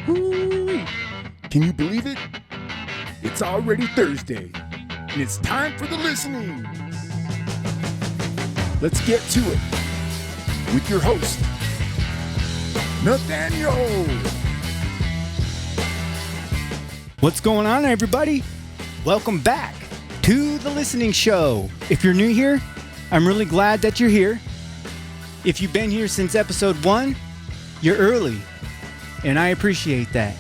Woo! Can you believe it? It's already Thursday, and it's time for the listening. Let's get to it with your host, Nathaniel. What's going on, everybody? Welcome back to the Listening Show. If you're new here, I'm really glad that you're here. If you've been here since episode 1, you're early, and I appreciate that.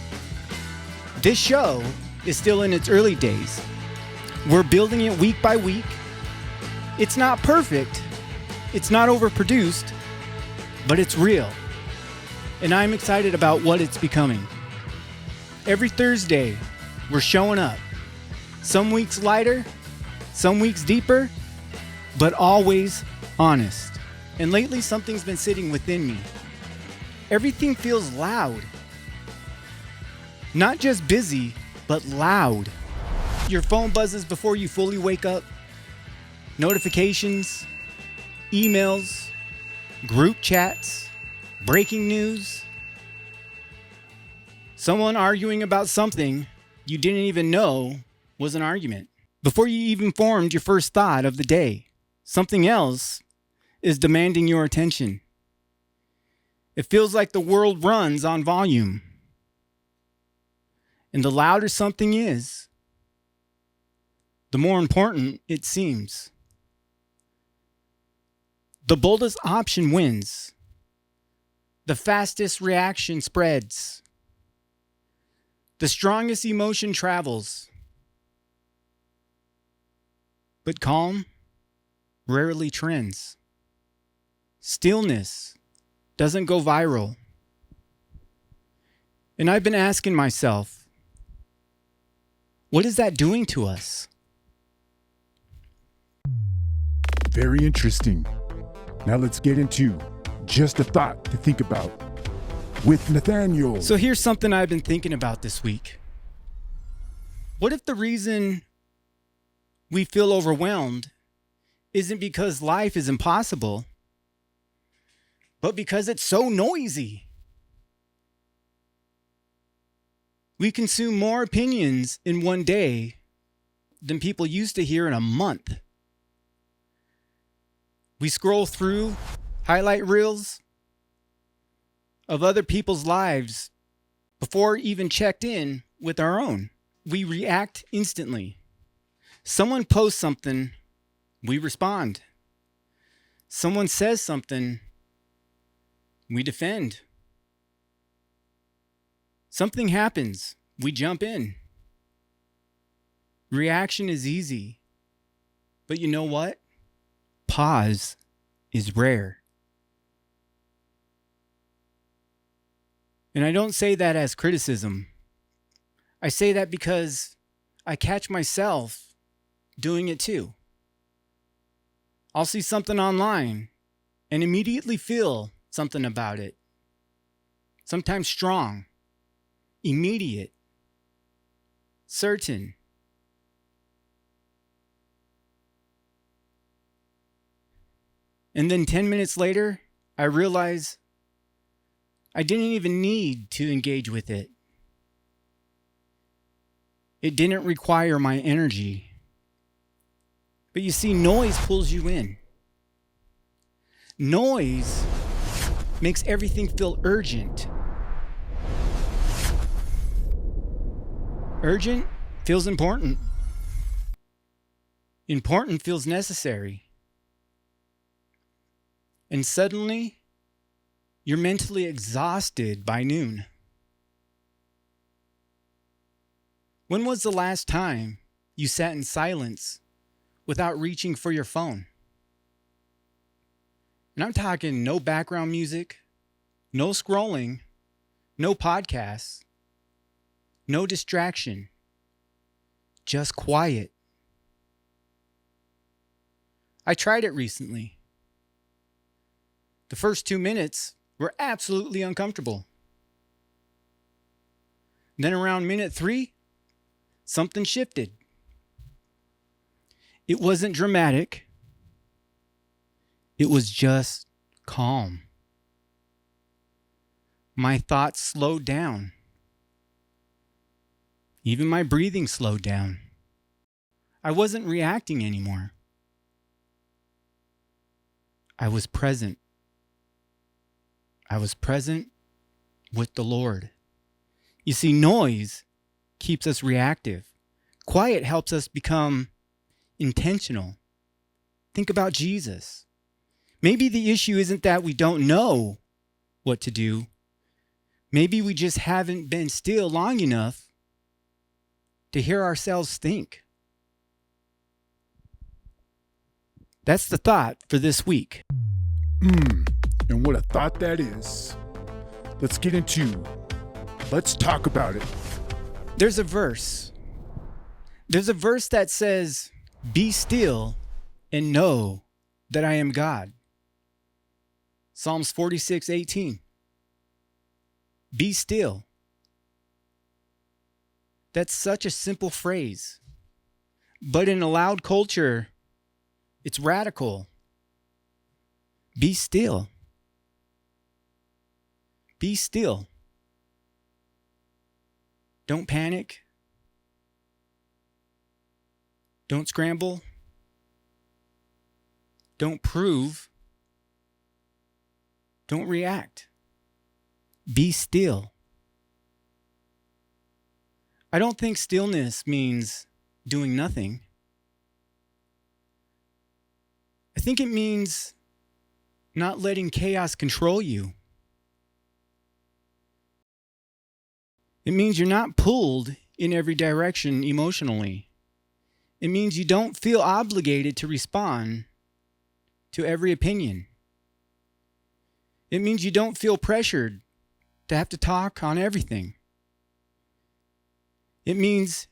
This show is still in its early days. We're building it week by week. It's not perfect, it's not overproduced, but it's real. And I'm excited about what it's becoming. Every Thursday, we're showing up. Some weeks lighter, some weeks deeper, but always honest. And lately, something's been sitting within me. Everything feels loud. Not just busy, but loud. Your phone buzzes before you fully wake up. Notifications, emails, group chats, breaking news. Someone arguing about something you didn't even know was an argument. Before you even formed your first thought of the day, something else is demanding your attention. It feels like the world runs on volume. And the louder something is, the more important it seems. The boldest option wins. The fastest reaction spreads. The strongest emotion travels. But calm rarely trends. Stillness doesn't go viral. And I've been asking myself, what is that doing to us? Very interesting. Now let's get into just a thought to think about with Nathaniel. So here's something I've been thinking about this week. What if the reason we feel overwhelmed isn't because life is impossible, but because it's so noisy? We consume more opinions in one day than people used to hear in a month. We scroll through highlight reels of other people's lives before even checked in with our own. We react instantly. Someone posts something, we respond. Someone says something, we defend. Something happens, we jump in. Reaction is easy, but you know what? Pause is rare. And I don't say that as criticism. I say that because I catch myself doing it too. I'll see something online and immediately feel something about it. Sometimes strong, immediate, certain. And then 10 minutes later, I realize I didn't even need to engage with it. It didn't require my energy. But you see, noise pulls you in. Noise makes everything feel urgent. Urgent feels important. Important feels necessary. And suddenly, you're mentally exhausted by noon. When was the last time you sat in silence without reaching for your phone? And I'm talking no background music, no scrolling, no podcasts, no distraction, just quiet. I tried it recently. The first 2 minutes were absolutely uncomfortable. Then around minute 3, something shifted. It wasn't dramatic. It was just calm. My thoughts slowed down. Even my breathing slowed down. I wasn't reacting anymore. I was present. I was present with the Lord. You see, noise keeps us reactive. Quiet helps us become intentional. Think about Jesus. Maybe the issue isn't that we don't know what to do. Maybe we just haven't been still long enough to hear ourselves think. That's the thought for this week. And what a thought that is. Let's talk about it. There's a verse that says, "Be still and know that I am God." Psalms 46:18. Be still. That's such a simple phrase. But in a loud culture, it's radical. Be still. Be still. Don't panic. Don't scramble. Don't prove. Don't react. Be still. I don't think stillness means doing nothing. I think it means not letting chaos control you. It means you're not pulled in every direction emotionally. It means you don't feel obligated to respond to every opinion. It means you don't feel pressured to have to talk on everything. It means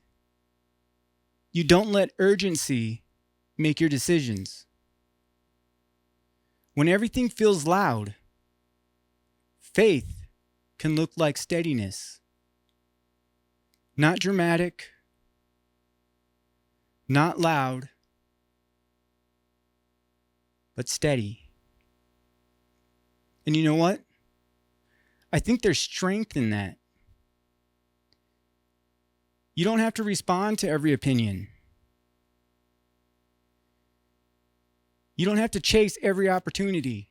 you don't let urgency make your decisions. When everything feels loud, faith can look like steadiness. Not dramatic, not loud, but steady. And you know what? I think there's strength in that. You don't have to respond to every opinion. You don't have to chase every opportunity.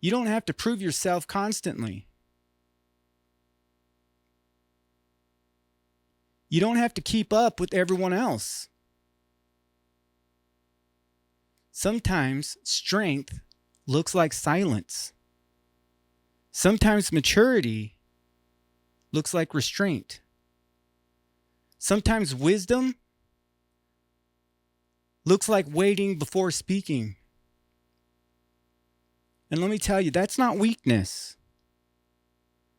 You don't have to prove yourself constantly. You don't have to keep up with everyone else. Sometimes strength looks like silence. Sometimes maturity looks like restraint. Sometimes wisdom looks like waiting before speaking. And let me tell you, that's not weakness.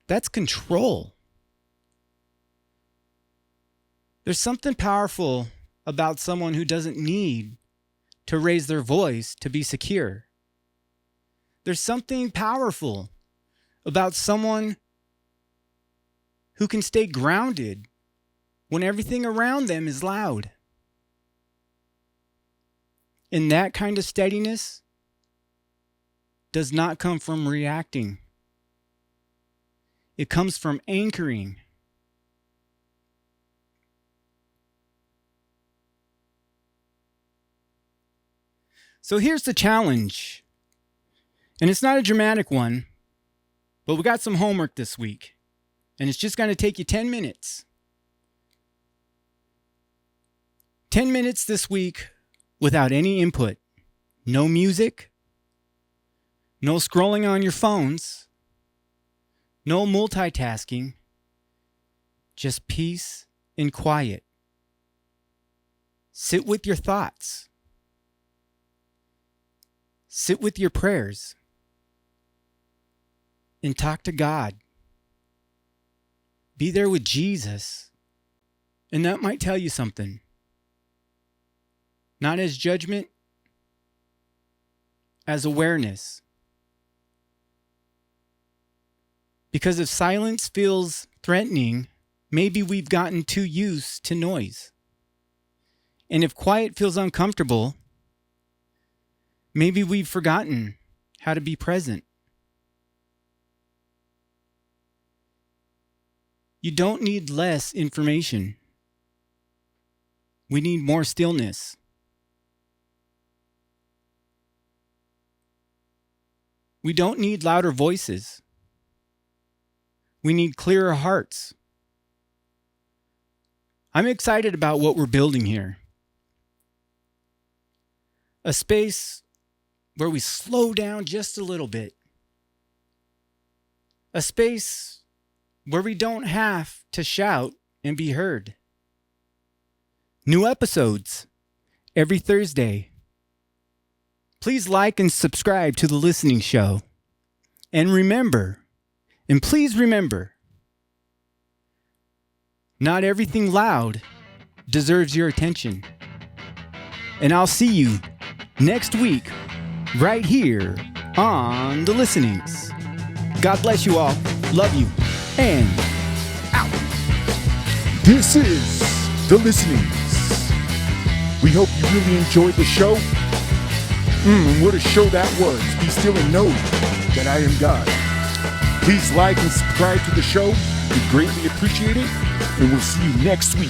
That's control. There's something powerful about someone who doesn't need to raise their voice to be secure. There's something powerful about someone who can stay grounded when everything around them is loud. And that kind of steadiness does not come from reacting. It comes from anchoring. So here's the challenge. And it's not a dramatic one, but we got some homework this week. And it's just going to take you 10 minutes. 10 minutes this week without any input. No music. No scrolling on your phones. No multitasking. Just peace and quiet. Sit with your thoughts. Sit with your prayers. And talk to God. Be there with Jesus. And that might tell you something. Not as judgment, as awareness. Because if silence feels threatening, maybe we've gotten too used to noise. And if quiet feels uncomfortable, maybe we've forgotten how to be present. You don't need less information. We need more stillness. We don't need louder voices. We need clearer hearts. I'm excited about what we're building here. A space where we slow down just a little bit. A space where we don't have to shout and be heard. New episodes every Thursday. Please like and subscribe to the listening show. And please remember, not everything loud deserves your attention. And I'll see you next week right here on The Listenings. God bless you all. Love you. And out. This is The Listenings. We hope you really enjoyed the show. What a show that was. Be still and know that I am God. Please like and subscribe to the show. We greatly appreciate it. And we'll see you next week.